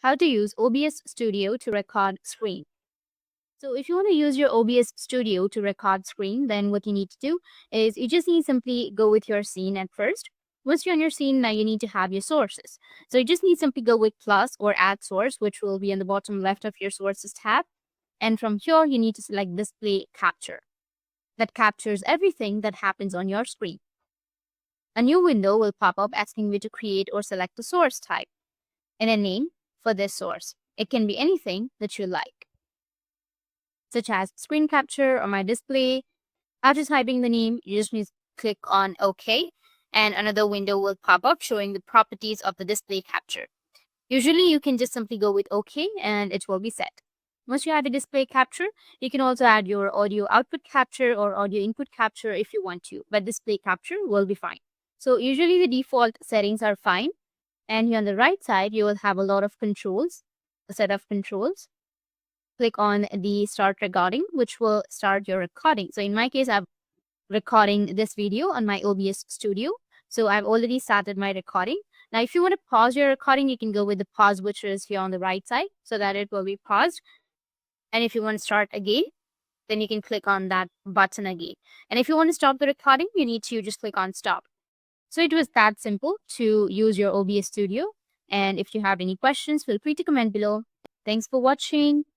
how to use OBS Studio to record screen. So if you want to use your OBS Studio to record screen, then what you need to do is you just need simply go with your scene at first. Once you're on your scene, now you need to have your sources. So you just need simply go with plus or add source, which will be in the bottom left of your sources tab. And from here, you need to select display capture. That captures everything that happens on your screen. A new window will pop up asking you to create or select a source type and a name for this source. It can be anything that you like, such as screen capture or my display. After typing the name, you just need to click on OK, and another window will pop up showing the properties of the display capture. Usually, you can just simply go with OK and it will be set. Once you have the display capture, you can also add your audio output capture or audio input capture if you want to, but display capture will be fine. So usually the default settings are fine. And here on the right side, you will have a lot of controls, a set of controls. Click on the start recording, which will start your recording. So in my case, I'm recording this video on my OBS Studio. So I've already started my recording. Now, if you want to pause your recording, you can go with the pause, which is here on the right side, so that it will be paused. And if you want to start again, then you can click on that button again. And if you want to stop the recording, you need to just click on stop. So it was that simple to use your OBS Studio. And if you have any questions, feel free to comment below. Thanks for watching.